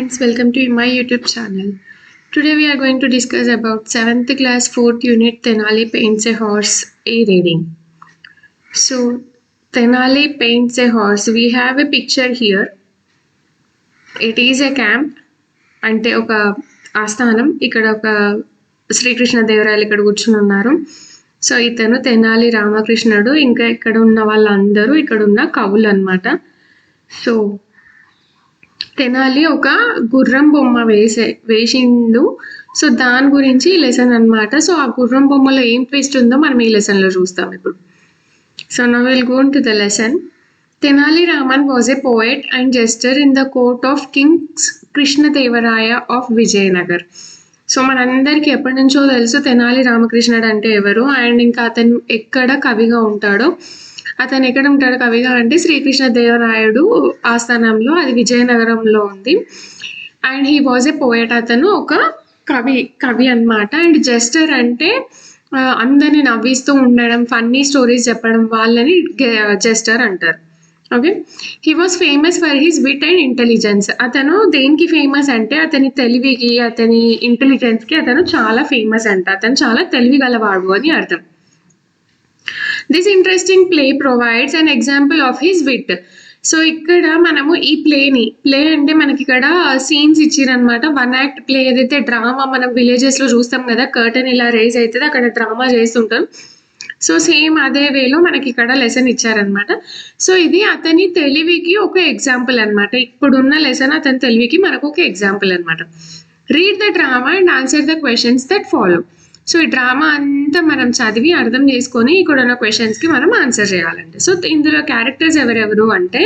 friends, welcome to my YouTube channel. Today we are going to discuss about 7th class 4th unit Tenali Paints a Horse A reading. So Tenali paints a horse. We have a picture here. It is a camp. అంటే ఒక ఆస్థానం. ఇక్కడ ఒక శ్రీకృష్ణ దేవరాయలు ఇక్కడ కూర్చుని ఉన్నారు. So ఇతను తెనాలి రామకృష్ణుడు, ఇంకా ఇక్కడ ఉన్న వాళ్ళందరూ ఇక్కడ ఉన్న కవులు అన్నమాట. సో తెనాలి ఒక గుర్రం బొమ్మ వేసిండు. సో దాని గురించి లెసన్ అన్నమాట. సో ఆ గుర్రం బొమ్మలో ఏం ట్విస్ట్ ఉందో మనం ఈ లెసన్ లో చూస్తాం ఇప్పుడు. So now will go to the lesson. Tenali Raman was a poet and jester in the court of King Krishnadevaraya of Vijayanagar. So మనందరికి ఎప్పటి నుంచో తెలుసు తెనాలి రామకృష్ణుడు అంటే ఎవరు, అండ్ ఇంకా అతను ఎక్కడ కవిగా ఉంటాడో. అతను ఎక్కడ ఉంటాడు కవిగా అంటే శ్రీకృష్ణదేవరాయుడు ఆస్థానంలో, అది విజయనగరంలో ఉంది. And he was a poet. అతను ఒక కవి అన్నమాట. అండ్ జెస్టర్ అంటే అందరిని నవ్విస్తూ ఉండడం, ఫన్నీ స్టోరీస్ చెప్పడం, వాళ్ళని జెస్టర్ అంటారు. Okay, he was famous for his wit and intelligence. అతను దేనికి ఫేమస్ అంటే అతని తెలివికి, అతని ఇంటెలిజెన్స్కి అతను చాలా ఫేమస్ అంట. అతను చాలా తెలివి గలవాడు అని అర్థం. This interesting play provides an example of his wit. So ఇక్కడ మనము ఈ ప్లే అంటే మనకి ఇక్కడ సీన్స్ ఇచ్చిరనమాట. 1 act ప్లే, ఏదైతే డ్రామా మనం విలేజెస్ లో చూస్తాం కదా, కర్టన్ ఇలా రేజ్ అవుతుంది, అక్కడ డ్రామా చేస్తుంటాం. సో సేమ్ అదే వేలో మనకి ఇక్కడ లెసన్ ఇచ్చారనమాట. సో ఇది అతని తెలివికి ఒక ఎగ్జాంపుల్ అనమాట. ఇప్పుడున్న లెసన్ అతని తెలివికి మనకు ఒక ఎగ్జాంపుల్ అనమాట. Read the drama and answer the questions that follow. So ఈ డ్రామా అంతా మనం చదివి అర్థం చేసుకొని ఇక్కడ ఉన్న క్వశ్చన్స్ కి మనం ఆన్సర్ చేయాలంటే. సో ఇందులో క్యారెక్టర్స్ ఎవరెవరు అంటే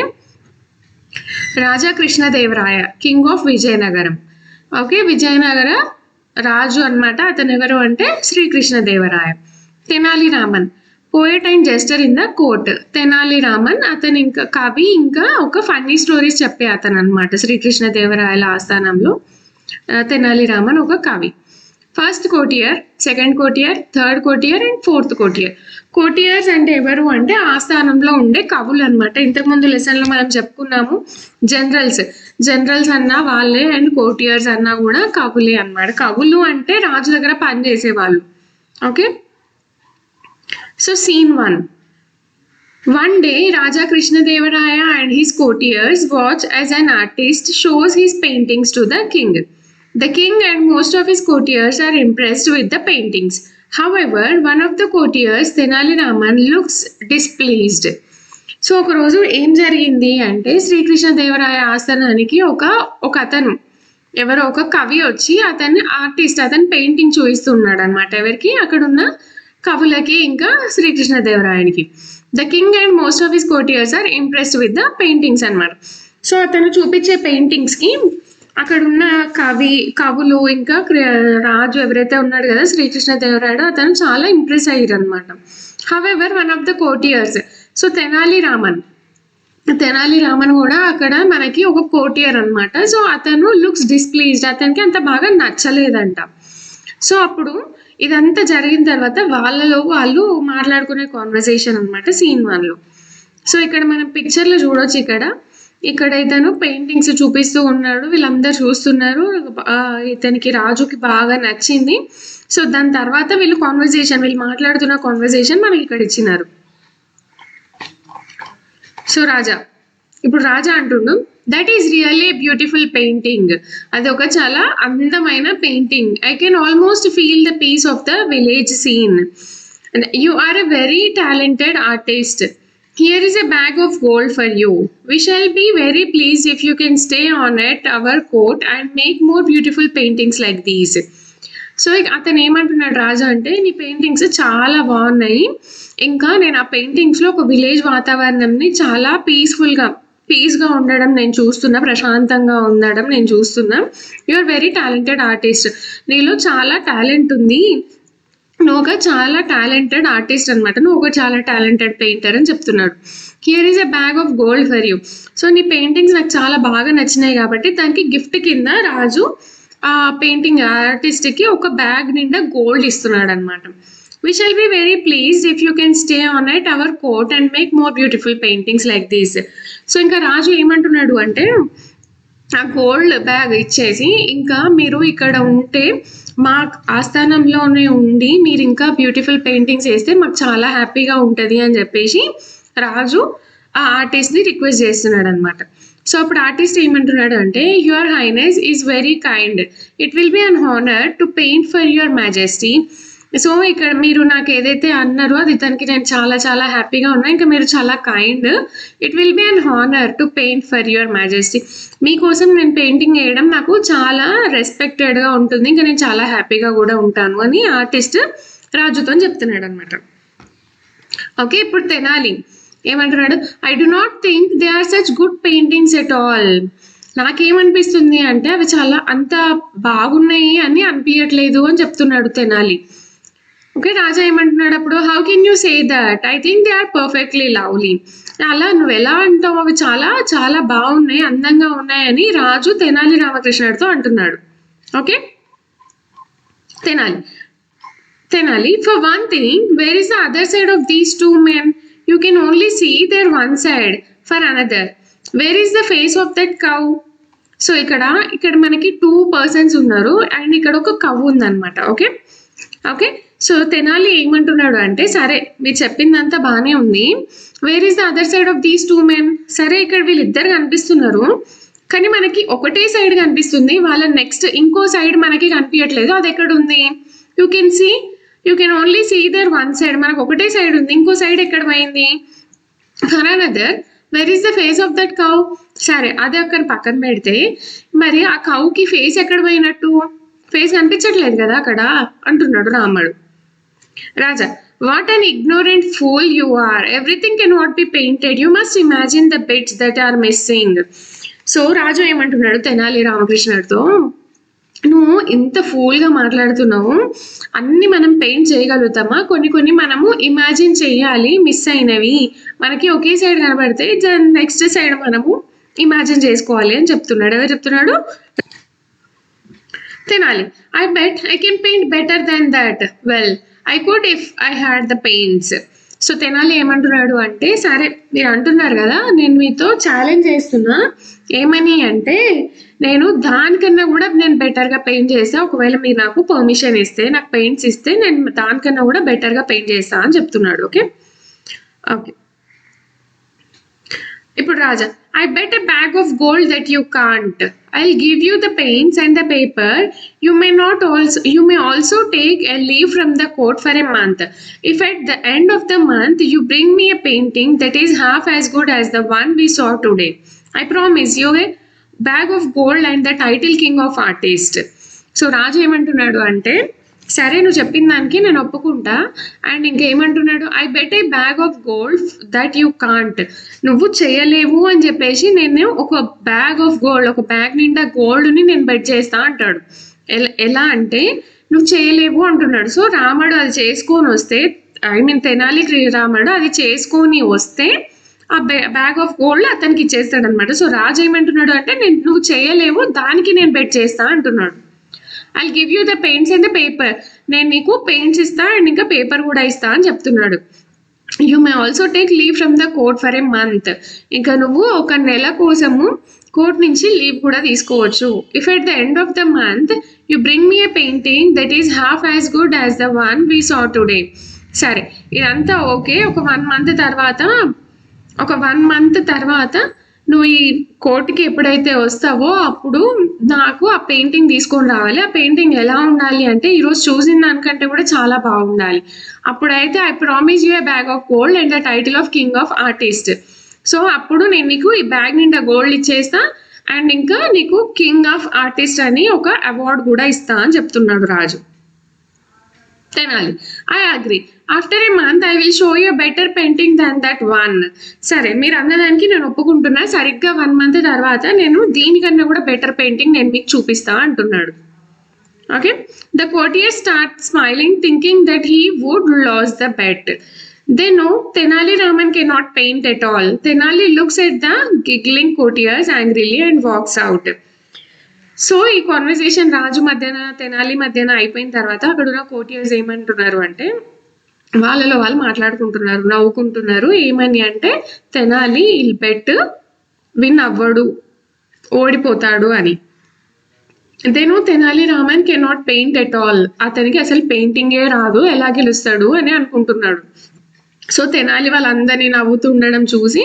Raja Krishnadevaraya, king of Vijayanagaram. Okay, Vijayanagara రాజు అన్నమాట. అతను ఎవరు అంటే Srikrishnadevaraya. Tenali Raman, poet and jester in the court. Tenali Raman అతను ఇంకా కవి, ఇంకా ఒక ఫన్నీ స్టోరీస్ చెప్పే అతను అనమాట. శ్రీకృష్ణదేవరాయల ఆస్థానంలో తెనాలి రామన్ ఒక కవి. First courtier, second courtier, third courtier and fourth courtier. Courtiers అంటే ఎవరు అంటే ఆస్థానంలో ఉండే కవులు అనమాట. ఇంతకుముందు లెసన్లో మనం చెప్పుకున్నాము జనరల్స్ అన్నా వాళ్ళే, అండ్ కోటియర్స్ అన్నా కూడా కవులే అనమాట. కవులు అంటే రాజు దగ్గర పని చేసేవాళ్ళు. Okay, so scene 1. One day, Raja Krishnadevaraya and his courtiers watch as an artist shows his paintings to the king. The king and most of his courtiers are impressed with the paintings. However, one of the courtiers, Tenali Raman, looks displeased. So ఒక రోజు ఏం జరిగింది అంటే శ్రీకృష్ణదేవరాయ ఆస్థానానికి ఒక అతను, ఎవరో ఒక కవి వచ్చి అతని పెయింటింగ్ చూపిస్తున్నాడు అనమాట. ఎవరికి? అక్కడున్న కవులకి, ఇంకా శ్రీకృష్ణదేవరాయనికి. The king and most of his courtiers are impressed with the paintings అనమాట. సో అతను చూపించే పెయింటింగ్స్ కి అక్కడున్న కవులు, ఇంకా రాజు ఎవరైతే ఉన్నాడు కదా శ్రీకృష్ణదేవరాయుడు, అతను చాలా ఇంప్రెస్ అయ్యారు అనమాట. However one of the courtiers, so Tenali Raman కూడా అక్కడ మనకి ఒక కోర్టియర్ అనమాట. సో అతను లుక్స్ డిస్ప్లీజ్డ్, అతనికి అంత బాగా నచ్చలేదంట. సో అప్పుడు ఇదంతా జరిగిన తర్వాత వాళ్ళలో వాళ్ళు మాట్లాడుకునే కాన్వర్సేషన్ అనమాట scene 1లో. సో ఇక్కడ మనం పిక్చర్లో చూడొచ్చు. ఇక్కడ ఇతను పెయింటింగ్స్ చూపిస్తూ ఉన్నాడు, వీళ్ళందరూ చూస్తున్నారు. ఇతనికి రాజుకి బాగా నచ్చింది. సో దాని తర్వాత వీళ్ళు మాట్లాడుతున్న కాన్వర్సేషన్ మనకి ఇక్కడ ఇచ్చినారు. సో ఇప్పుడు రాజా అంటుండు, that is really beautiful painting. అది ఒక చాలా అందమైన painting. I can almost feel the peace of the village scene. You are a very talented artist. Here is a bag of gold for you. We shall be very pleased if you can stay on at our court and make more beautiful paintings like these. So అతను ఏమంటున్నాడు రాజు అంటే, నీ paintings చాలా బాగున్నాయి, ఇంకా నేను ఆ పెయింటింగ్స్లో ఒక విలేజ్ వాతావరణంని చాలా పీస్గా ఉండడం నేను చూస్తున్నా, ప్రశాంతంగా ఉండడం నేను చూస్తున్నా. You are very talented artist. నీలో చాలా టాలెంట్ ఉంది, నువ్వు ఒక చాలా టాలెంటెడ్ ఆర్టిస్ట్ అనమాట, నువ్వు ఒక చాలా టాలెంటెడ్ పెయింటర్ అని చెప్తున్నాడు. Here is a bag of gold for you. So నీ పెయింటింగ్స్ నాకు చాలా బాగా నచ్చినాయి కాబట్టి దానికి గిఫ్ట్ కింద రాజు ఆ పెయింటింగ్ ఆర్టిస్ట్కి ఒక బ్యాగ్ నిండా గోల్డ్ ఇస్తున్నాడు అనమాట. We shall be very pleased if you can stay on at our court and make more beautiful paintings like this. So ఇంకా రాజు ఏమంటున్నాడు అంటే, ఆ గోల్డ్ బ్యాగ్ ఇచ్చేసి, ఇంకా మీరు ఇక్కడ ఉంటే మా ఆస్థానంలోనే ఉండి మీరు ఇంకా బ్యూటిఫుల్ పెయింటింగ్స్ వేస్తే మాకు చాలా హ్యాపీగా ఉంటుంది అని చెప్పేసి రాజు ఆ ఆర్టిస్ట్ని రిక్వెస్ట్ చేస్తున్నాడు అనమాట. సో అప్పుడు ఆర్టిస్ట్ ఏమంటున్నాడు అంటే, your highness is very kind, it will be an honour to paint for your majesty. So ఇక్కడ మీరు నాకు ఏదైతే అన్నారో అది దానికి నేను చాలా చాలా హ్యాపీగా ఉన్నా. ఇంకా మీరు చాలా kind, it will be an honour to paint for your majesty. మీకోసం నేను పెయింటింగ్ వేయడం నాకు చాలా రెస్పెక్టెడ్గా ఉంటుంది, ఇంకా నేను చాలా హ్యాపీగా కూడా ఉంటాను అని ఆర్టిస్ట్ రాజుతో చెప్తున్నాడు అనమాట. ఓకే, ఇప్పుడు తెనాలి ఏమంటున్నాడు, I do not think they are such good paintings at all. నాకేమనిపిస్తుంది అంటే అవి చాలా అంత బాగున్నాయి అని అనిపించట్లేదు అని చెప్తున్నాడు తెనాలి. ఓకే, రాజా ఏమంటున్నాడు అప్పుడు, how can you say that, I think they are perfectly lovely. అలా నువ్వు ఎలా అంటావు, అవి చాలా చాలా బాగున్నాయి, అందంగా ఉన్నాయని రాజు తెనాలి రామకృష్ణుడితో అంటున్నాడు. Okay, Tenali for one thing, where is the other side of these two men? You can only see their one side. For another, where is the face of that cow? So ఇక్కడ మనకి 2 persons ఉన్నారు and ఇక్కడ ఒక కవ్వు ఉందన్నమాట. Okay okay, so Tenali ఏమంటున్నాడు అంటే, సరే మీరు చెప్పిందంతా బాగానే ఉంది, where is the other side of these 2 men? సరే ఇక్కడ వీళ్ళిద్దరు కనిపిస్తున్నారు కానీ మనకి ఒకటే సైడ్ కనిపిస్తుంది, వాళ్ళ నెక్స్ట్ ఇంకో సైడ్ మనకి కనిపించట్లేదు. అది ఎక్కడ ఉంది? You can only see their one side. మనకు ఒకటే సైడ్ ఉంది, ఇంకో సైడ్ ఎక్కడ పోయింది? For another, where is the face of that cow? సరే అది అక్కడ పక్కన పెడితే మరి ఆ కౌకి ఫేస్ ఎక్కడ పోయినట్టు? ఫేస్ కనిపించట్లేదు కదా అక్కడ అంటున్నాడు Ramudu. Raja, what an ignorant fool you are, everything can not be painted, you must imagine the bits that are missing. So రాజు ఏమంటున్నాడు తెనాలి రామకృష్ణుడితో, నువ్వు ఇంత ఫూల్గా మాట్లాడుతున్నావు, అన్ని మనం పెయింట్ చేయగలుగుతామా? కొన్ని మనము ఇమాజిన్ చేయాలి, మిస్ అయినవి మనకి ఒకే సైడ్ కనబడితే నెక్స్ట్ సైడ్ మనము ఇమాజిన్ చేసుకోవాలి అని చెప్తున్నాడు. ఎవరు చెప్తున్నాడు? Tenali. I bet I can paint better than that. Well, I could if I had the paints. So Tenali ఏమంటున్నాడు అంటే, సరే మీరు అంటున్నారు కదా, నేను మీతో ఛాలెంజ్ చేస్తున్నా, ఏమని అంటే నేను దానికన్నా కూడా నేను బెటర్గా పెయింట్ చేస్తా, ఒకవేళ మీరు నాకు పర్మిషన్ ఇస్తే, నాకు పెయింట్స్ ఇస్తే నేను దానికన్నా కూడా బెటర్గా పెయింట్ చేస్తా అని చెప్తున్నాడు. ఓకే ఓకే, ఇప్పుడు రాజా, I bet a bag of gold that you can't. I'll give you the paints and the paper. You may also take a leave from the court for a month. If at the end of the month you bring me a painting that is half as good as the one we saw today, I promise you a bag of gold and the title king of artist. So రాజు ఏమంటున్నాడు అంటే, సరే నువ్వు చెప్పిన దానికి నేను ఒప్పుకుంటా, and ఇంకేమంటున్నాడు, I bet a bag of gold that you can't. నువ్వు చేయలేవు అని చెప్పేసి నేను ఒక బ్యాగ్ ఆఫ్ గోల్డ్, ఒక బ్యాగ్ నిండా గోల్డ్ని నేను బెట్ చేస్తా అంటాడు. ఎలా అంటే నువ్వు చేయలేవు అంటున్నాడు. సో రాముడు అది చేసుకొని వస్తే, తెనాలి రాముడు అది చేసుకొని వస్తే ఆ బ్యాగ్ ఆఫ్ గోల్డ్ అతనికి ఇచ్చేస్తాడు అనమాట. సో రాజు ఏమంటున్నాడు అంటే, నువ్వు చేయలేవు, దానికి నేను బెట్ చేస్తా అంటున్నాడు. I give you the paints and the paper. నేను నీకు పెయింట్స్ ఇస్తా అండ్ ఇంకా పేపర్ కూడా ఇస్తా అని చెప్తున్నాడు. You may also take leave from the court for a month. ఇంకా నువ్వు ఒక నెల కోసము కోర్ట్ నుంచి లీవ్ కూడా తీసుకోవచ్చు. If at the end of the month you bring me a painting that is half as good as the one we saw today. సరే ఇదంతా ఓకే, ఒక 1 మంత్ తర్వాత నువ్వు ఈ కోర్టుకి ఎప్పుడైతే వస్తావో అప్పుడు నాకు ఆ పెయింటింగ్ తీసుకొని రావాలి. ఆ పెయింటింగ్ ఎలా ఉండాలి అంటే ఈరోజు చూసిన దానికంటే కూడా చాలా బాగుండాలి. అప్పుడైతే I promise you A bag of gold and the title of king of artist. So అప్పుడు నేను నీకు ఈ బ్యాగ్ నిండా గోల్డ్ ఇచ్చేస్తా అండ్ ఇంకా నీకు కింగ్ ఆఫ్ ఆర్టిస్ట్ అని ఒక అవార్డు కూడా ఇస్తా అని చెప్తున్నాడు రాజు. Tenali, I agree. After a month I will show you better painting than that one. సరే మీరు అన్నదానికి నేను ఒప్పుకుంటున్నా, సరిగ్గా 1 month తర్వాత నేను దీనికన్నా కూడా బెటర్ పెయింటింగ్ నేను మీకు చూపిస్తా అంటున్నాడు. Okay, the courtier start smiling thinking that he would lose the bet. They know Tenali Raman cannot paint at all. Tenali looks at the giggling courtiers angrily and walks out. So ఈ conversation రాజు మధ్యన తెనాలి మధ్యన అయిపోయిన తర్వాత అక్కడ ఉన్న కోర్టియర్స్ ఏమంటున్నారు అంటే, వాళ్ళలో వాళ్ళు మాట్లాడుకుంటున్నారు, నవ్వుకుంటున్నారు. ఏమని అంటే, తెనాలి బెట్ విన్ అవ్వడు, ఓడిపోతాడు అని. Then Tenali Raman cannot paint at all, అతనికి అసలు పెయింటింగే రాదు, ఎలా గెలుస్తాడు అని అనుకుంటున్నాడు. సో తెనాలి వాళ్ళందరినీ నవ్వుతూ ఉండడం చూసి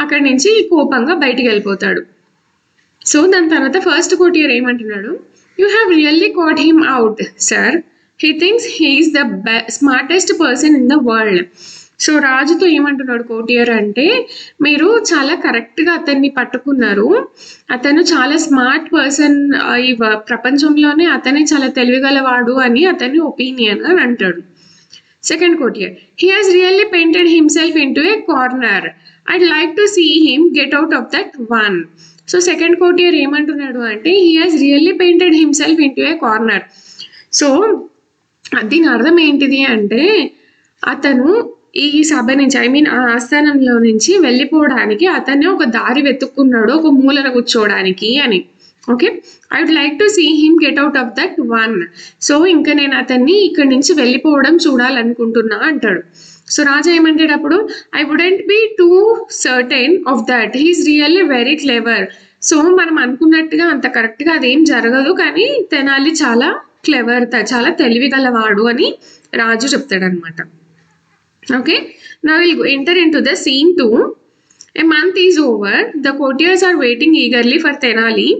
అక్కడి నుంచి కోపంగా బయటికి వెళ్ళిపోతాడు. సో దాని తర్వాత ఫస్ట్ కోటియర్ ఏమంటున్నాడు, you have really caught him out sir, he thinks he's the smartest person in the world. So రాజుతో ఏమంటున్నాడు కోటియర్ అంటే, మీరు చాలా కరెక్ట్గా అతన్ని పట్టుకున్నారు, అతను చాలా స్మార్ట్ పర్సన్, ఈ ప్రపంచంలోనే అతనే చాలా తెలివిగలవాడు అని అతని ఒపీనియన్ అని అంటాడు. Second కోటియర్, he has really painted himself into a corner, I'd like to see him get out of that one. So second కోటియర్ ఏమంటున్నాడు అంటే, he has really painted himself into a corner. So దీని అర్థం ఏంటిది అంటే, అతను ఈ సభ నుంచి ఆ ఆస్థానంలో నుంచి వెళ్ళిపోవడానికి అతనే ఒక దారి వెతుక్కున్నాడు, ఒక మూలన కూర్చోవడానికి అని. Okay, I would like to see him get out of that one. So ఇంకా నేను అతన్ని ఇక్కడి నుంచి వెళ్ళిపోవడం చూడాలనుకుంటున్నా అంటాడు. సో రాజా ఏమంటాడు అప్పుడు, I wouldn't be too certain of that, he's really very clever. So మనం అనుకున్నట్టుగా అంత కరెక్ట్గా అదేం జరగదు, కానీ తెనాలి చాలా క్లెవర్, చాలా తెలివిగలవాడు అని రాజు చెప్తాడనమాట. Okay, now we'll enter into the scene 2. A month is over. The courtiers are waiting eagerly for Tenali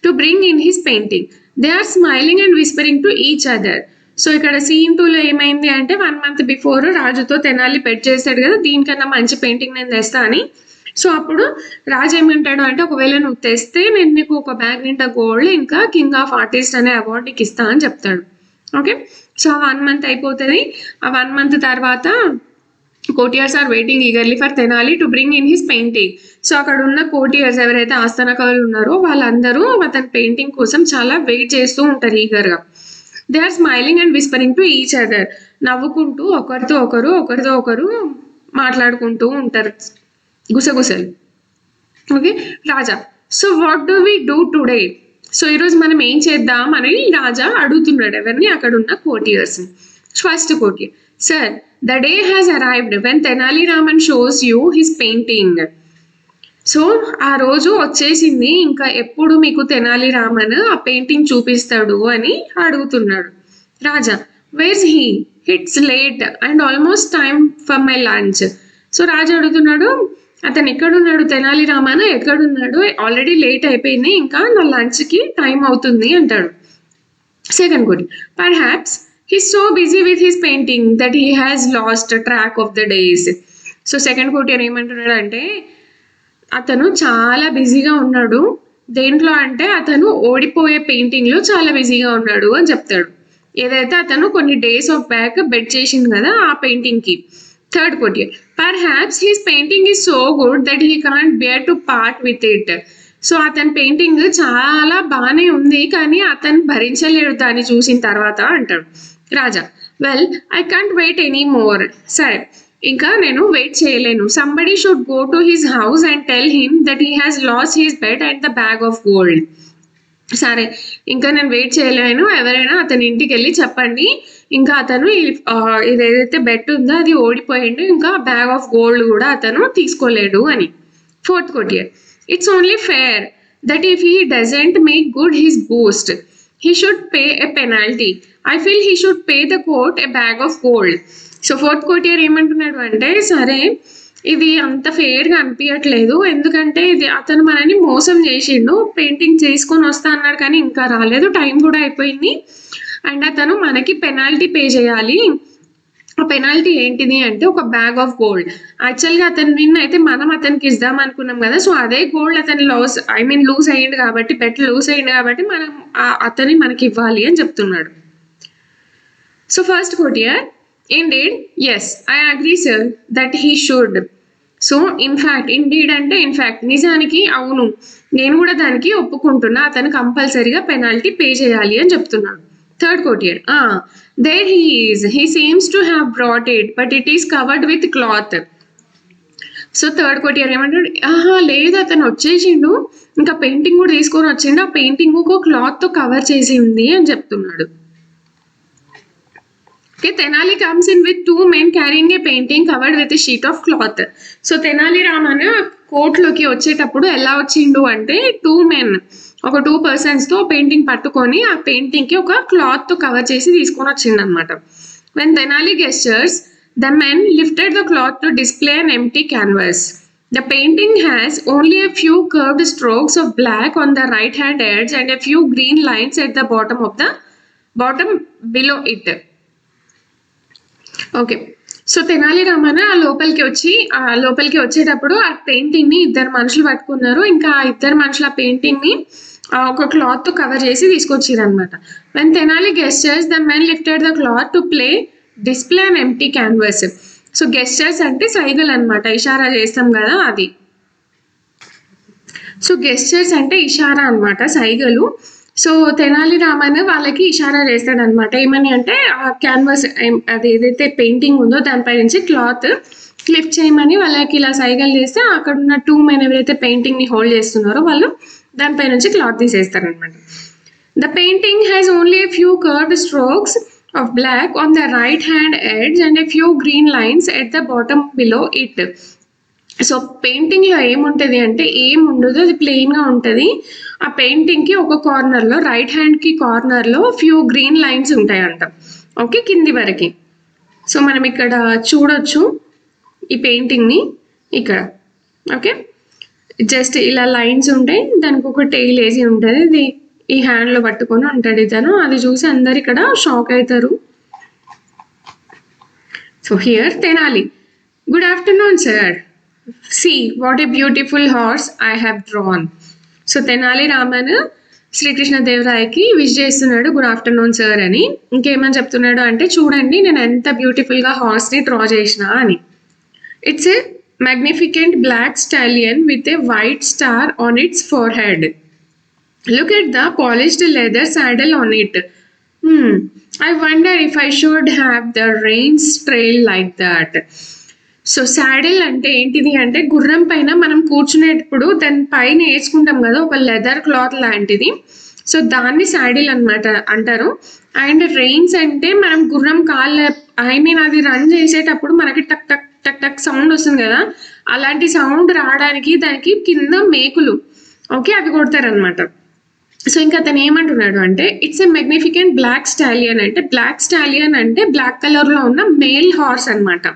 to bring in his painting. They are smiling and whispering to each other. So ఇక్కడ scene 2లో ఏమైంది అంటే, 1 month before రాజుతో Tenali bet చేశాడు కదా, దీనికన్నా మంచి painting నేను తెస్తా అని. సో అప్పుడు రాజు ఏమంటాడు అంటే, ఒకవేళ నువ్వు తెస్తే నేను నీకు ఒక బ్యాగ్ నిండా గోల్డ్ ఇంకా కింగ్ ఆఫ్ ఆర్టిస్ట్ అనే అవార్డు నీకు ఇస్తా అని చెప్తాడు. ఓకే, సో 1 month అయిపోతుంది. ఆ 1 month తర్వాత courtiers are waiting eagerly for Tenali to bring in his painting. So అక్కడ ఉన్న కోటియర్స్ ఎవరైతే ఆస్థాన కవులు ఉన్నారో వాళ్ళందరూ అతని పెయింటింగ్ కోసం చాలా వెయిట్ చేస్తూ ఉంటారు ఈగర్గా. They are smiling and whispering to each other, నవ్వుకుంటూ ఒకరితో ఒకరు మాట్లాడుకుంటూ ఉంటారు, గుసగుసలు. Okay, Raja, so what do we do today? So ఈరోజు మనం ఏం చేద్దాం అని రాజా అడుగుతున్నాడు ఎవరిని, అక్కడ ఉన్న కోటియర్స్ని. First courtier, sir, the day has arrived when Tenali Raman shows you his painting. So ఆ రోజు వచ్చేసింది, ఇంకా ఎప్పుడు మీకు తెనాలి రామన్ ఆ పెయింటింగ్ చూపిస్తాడు అని అడుగుతున్నాడు. Raja, where's he, it's late and almost time for my lunch. So Raja అడుగుతున్నాడు, అతను ఎక్కడున్నాడు, తెనాలి రామన్ ఎక్కడున్నాడు, ఆల్రెడీ లేట్ అయిపోయింది, ఇంకా నా లంచ్కి టైం అవుతుంది అంటాడు. సెకండ్ కోటి, perhaps he's so busy with his painting that he has lost track of the days. So second కోటియర్ ఏమంటున్నాడు అంటే, అతను చాలా బిజీగా ఉన్నాడు, దేంట్లో అంటే అతను ఓడిపోయే పెయింటింగ్లో చాలా బిజీగా ఉన్నాడు అని చెప్తాడు. ఏదైతే అతను కొన్ని డేస్ ఆఫ్ బ్యాక్ బెట్ చేసింది కదా ఆ పెయింటింగ్కి. Third courtier, perhaps his painting is so good that he can't bear to part with it. So అతని పెయింటింగ్ చాలా బాగానే ఉంది, కానీ అతను భరించలేడు దాన్ని చూసిన తర్వాత అంటాడు. Raja, well I can't wait any more. సరే, ఇంకా నేను వెయిట్ చేయలేను. Somebody should go to his house and tell him that he has lost his bet and the bag of gold. సరే, ఇంకా నేను వెయిట్ చేయలేను, ఎవరైనా అతని ఇంటికి వెళ్ళి చెప్పండి, ఇంకా అతను ఇది ఏదైతే బెట్ ఉందో అది ఓడిపోయిండు, ఇంకా బ్యాగ్ ఆఫ్ గోల్డ్ కూడా అతను తీసుకోలేడు అని. Fourth కోటియర్, it's only fair that if he doesn't make good his Boost he should pay a penalty. I feel he should pay the court a bag of gold. So fourth కోటియర్ ఏమంటున్నాడు అంటే, సరే ఇది అంత ఫెయిర్గా అనిపించట్లేదు, ఎందుకంటే ఇది అతను మనని మోసం చేసిండు, పెయింటింగ్ చేసుకొని వస్తా అన్నాడు కానీ ఇంకా రాలేదు, టైం కూడా అయిపోయింది, అండ్ అతను మనకి పెనాల్టీ పే చేయాలి. ఆ పెనాల్టీ ఏంటిది అంటే ఒక బ్యాగ్ ఆఫ్ గోల్డ్. యాక్చువల్గా అతను విన్ అయితే మనం అతనికి ఇద్దాం అనుకున్నాం కదా, సో అదే గోల్డ్ అతను లూజ్ అయ్యింది కాబట్టి, బెట్ లూజ్ అయ్యింది కాబట్టి మనం అతని మనకి ఇవ్వాలి అని చెప్తున్నాడు. So first courtier, indeed yes I agree sir that he should. So in fact, indeed అంటే ఇన్ఫ్యాక్ట్, నిజానికి అవును నేను కూడా దానికి ఒప్పుకుంటున్నా, అతను కంపల్సరీగా పెనాల్టీ పే చేయాలి అని చెప్తున్నాడు. Third కోటియర్, there he is, he seems to have brought it but it is covered with cloth. So third కోటియర్ ఏమంటాడు, లేదు అతను వచ్చేసిండు, ఇంకా పెయింటింగ్ కూడా తీసుకొని వచ్చిండు, ఆ పెయింటింగ్ ఒక క్లాత్తో కవర్ చేసి ఉంది అని చెప్తున్నాడు. Okay, Tenali comes in with 2 men carrying a painting covered with a sheet of cloth. So Tenali Raman కోర్ట్లోకి వచ్చేటప్పుడు ఎలా వచ్చిండు అంటే 2 men ఒక 2 persons తో పెయింటింగ్ పట్టుకొని ఆ పెయింటింగ్ కి ఒక క్లాత్ తో కవర్ చేసి తీసుకొని వచ్చిండనమాట. When Tenali gestures, the men lifted the cloth to display an empty canvas. The painting has only a few curved strokes of black on the right hand edge and a few green lines at the bottom below it. Okay, so Tenali Raman ఆ లోపలికి వచ్చేటప్పుడు ఆ painting ని ఇద్దరు మనుషులు పట్టుకున్నారు. ఇంకా ఆ ఇద్దరు మనుషులు ఆ పెయింటింగ్ ని ఒక క్లాత్ తో కవర్ చేసి తీసుకొచ్చారు అనమాట. When Tenali gestures the men lifted the cloth to display an empty canvas. So gestures అంటే సైగలు అనమాట, ఇషారా చేస్తాం కదా అది. సో గెస్టర్స్ అంటే ఇషారా అనమాట, సైగలు. సో తెనాలి రామన్ వాళ్ళకి ఇషారా చేస్తాడు అనమాట. ఏమని అంటే ఆ క్యాన్వాస్ అది ఏదైతే పెయింటింగ్ ఉందో దానిపై నుంచి క్లాత్ లిఫ్ట్ చేయమని వాళ్ళకి ఇలా సైగలు చేస్తే అక్కడ ఉన్న 2 men ఎవరైతే పెయింటింగ్ ని హోల్డ్ చేస్తున్నారో వాళ్ళు దానిపై నుంచి క్లాత్ తీసేస్తారు అనమాట. The painting has only a few curved strokes of black on the right hand edge and a few green lines at the bottom below it. So painting లో ఏముంటది అంటే ఏం ఉండదు, అది ప్లెయిన్ గా ఉంటది. ఆ పెయింటింగ్ కి ఒక కార్నర్ లో రైట్ హ్యాండ్ కి కార్నర్ లో ఫ్యూ గ్రీన్ లైన్స్ ఉంటాయంట. ఓకే, కింది వరకు. సో మనం ఇక్కడ చూడొచ్చు ఈ పెయింటింగ్ ని ఇక్కడ. ఓకే, జస్ట్ ఇలా లైన్స్ ఉంటాయి, దానికి ఒక టెయిల్ వేసి ఉంటుంది, ఇది ఈ హ్యాండ్ లో పట్టుకొని ఉంటాడు ఇతను. అది చూసి అందరు ఇక్కడ షాక్ అవుతారు. So here Tenali, good afternoon sir, see what a beautiful horse I have drawn. So Tenali Raman శ్రీకృష్ణదేవరాయకి విష్ చేస్తున్నాడు గుడ్ ఆఫ్టర్నూన్ సార్ అని. ఇంకేమని చెప్తున్నాడు అంటే చూడండి నేను ఎంత బ్యూటిఫుల్ గా హార్స్ ని డ్రా చేసిన అని. It's a magnificent black stallion with a white star on its forehead. Look at the polished leather saddle on it. I wonder if I should have the reins trail like that. So saddle అంటే ఏంటిది అంటే గుర్రం పైన మనం కూర్చునేటప్పుడు దాని పైన వేసుకుంటాం కదా ఒక లెదర్ క్లాత్ లాంటిది. సో దాన్ని సాడిల్ అనమాట అంటారు. అండ్ రెయిన్స్ అంటే మనం గుర్రం అది రన్ చేసేటప్పుడు మనకి టక్ టక్ టక్ టక్ సౌండ్ వస్తుంది కదా, అలాంటి సౌండ్ రావడానికి దానికి కింద మేకులు ఓకే అవి కొడతారనమాట. సో ఇంకా అతను ఏమంటున్నాడు అంటే it's a magnificent black stallion అంటే బ్లాక్ కలర్ లో ఉన్న మేల్ హార్స్ అనమాట.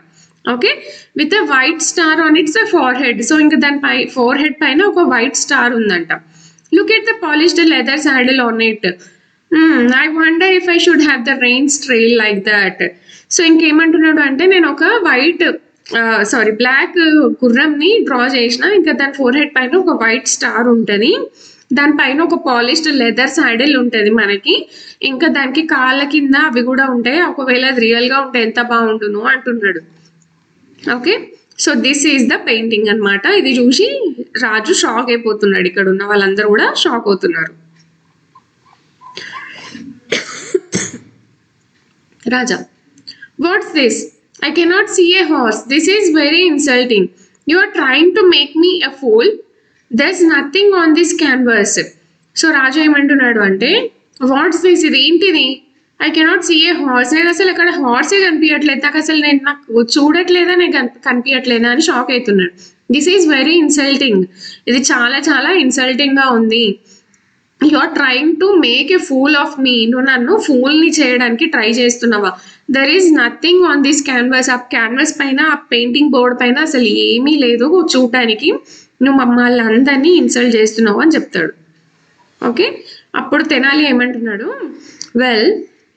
Okay, with a white star on its forehead. So ఇంకా దాని ఫోర్ హెడ్ పైన ఒక వైట్ స్టార్ ఉందంట. Look at the polished leather saddle on it. I wonder if I should have the reins trail like that. So ఇంకేమంటున్నాడు అంటే నేను ఒక black గుర్రంని draw చేసిన, ఇంకా దాని ఫోర్ హెడ్ పైన ఒక వైట్ స్టార్ ఉంటుంది, దానిపైన ఒక పాలిష్డ్ లెదర్ సాడిల్ ఉంటుంది మనకి, ఇంకా దానికి కాళ్ళ కింద అవి కూడా ఉంటాయి, ఒకవేళ అది రియల్ గా ఉంటే ఎంత బాగుంటుందో అంటున్నాడు. Okay, so this is the painting అనమాట. ఇది చూసి రాజు షాక్ అయిపోతున్నాడు, ఇక్కడ ఉన్న వాళ్ళందరూ కూడా షాక్ అవుతున్నారు. Raja, what's this? I cannot see a horse. This is very insulting. You are trying to make me a fool. There's nothing on this canvas. So రాజు ఏమంటున్నాడు అంటే వాట్స్ దిస్, ఇది ఏంటిది? I cannot see a horse, నేను అసలు అక్కడ హార్సే కనిపించట్లేదు, నాకు అసలు నాకు చూడట్లేదా, నేను కనిపించట్లేదా అని షాక్ అవుతున్నాడు. దిస్ ఈజ్ వెరీ ఇన్సల్టింగ్, ఇది చాలా చాలా ఇన్సల్టింగ్ గా ఉంది. You are trying to make a fool of me, నువ్వు నన్ను ఫూల్ని చేయడానికి ట్రై చేస్తున్నావా? There is nothing on this canvas, ఆ క్యాన్వాస్ పైన ఆ పెయింటింగ్ బోర్డ్ పైన అసలు ఏమీ లేదు చూడటానికి, నువ్వు మమ్మల్ని అందరినీ ఇన్సల్ట్ చేస్తున్నావు అని చెప్తాడు. ఓకే, అప్పుడు తెనాలి ఏమంటున్నాడు, well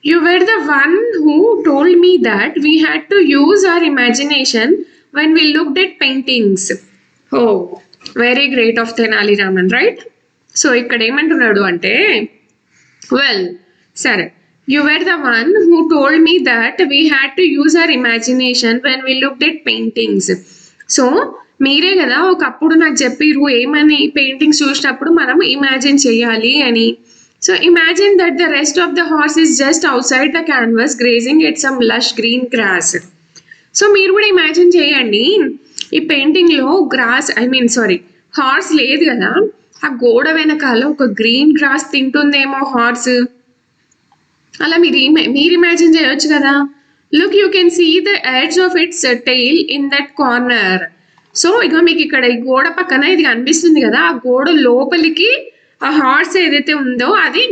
you were the one who told me that we had to use our imagination when we looked at paintings. Oh very great of Tenali Raman, right? So ఇక్కడ ఏమంటున్నాడు అంటే వెల్ సరే, you were the one who told me that we had to use our imagination when we looked at paintings. So మీరే కదా ఒకప్పుడు నాకు చెప్పిరు ఏమని, పెయింటింగ్స్ చూసినప్పుడు మనం ఇమాజిన్ చేయాలి అని. So imagine that the rest of the horse is just out side the canvas grazing at some lush green grass. So మీరు కూడా ఇమాజిన్ చేయండి, ఈ పెయింటింగ్ లో హార్స్ లేదు కదా, ఆ గోడ వెనకాల ఒక గ్రీన్ గ్రాస్ తింటుందేమో హార్స్, అలా మీరు ఇమాజిన్ చేయొచ్చు కదా. Look, you can see the edge of its tail in that corner. So ఇక మీకు ఇక్కడ ఈ గోడ పక్కన ఇది కనిపిస్తుంది కదా, ఆ గోడ లోపలికి ఆ హార్స్ ఏదైతే ఉందో అది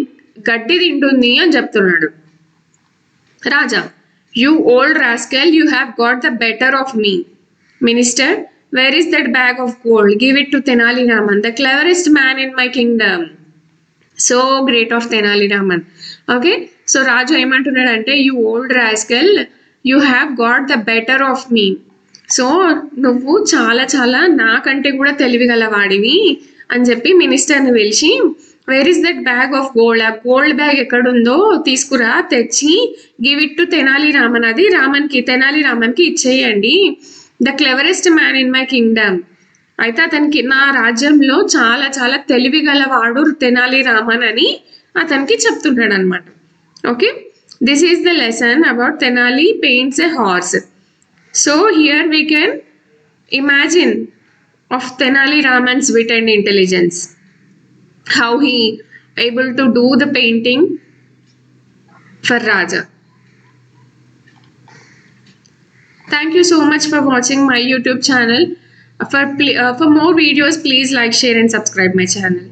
గడ్డి తింటుంది అని చెప్తున్నాడు. Raja, you old rascal, you have got the better of me. Minister, where is that bag of gold? Give it to Tenali Raman, the cleverest man in my kingdom. So great of Tenali Raman. Okay, so రాజు ఏమంటున్నాడంటే, you old rascal, you have got the better of me. So నువ్వు చాలా చాలా నాకంటే కూడా తెలివిగలవాడివి అని చెప్పి మినిస్టర్ని పిలిచి, where is that bag of gold, ఆ గోల్డ్ బ్యాగ్ ఎక్కడుందో తీసుకురా, తెచ్చి give it to Tenali Raman, అది తెనాలి రామన్కి ఇచ్చేయండి. The cleverest man in my kingdom, అయితే అతనికి నా రాజ్యంలో చాలా చాలా తెలివిగలవాడు తెనాలి రామన్ అని అతనికి చెప్తున్నాడు అనమాట. Okay, this is the lesson about Tenali paints a horse. So here we can imagine of Tenali Raman's wit and intelligence, how he able to do the painting for Raja. Thank you so much for watching my YouTube channel. For more videos, please like, share and subscribe my channel.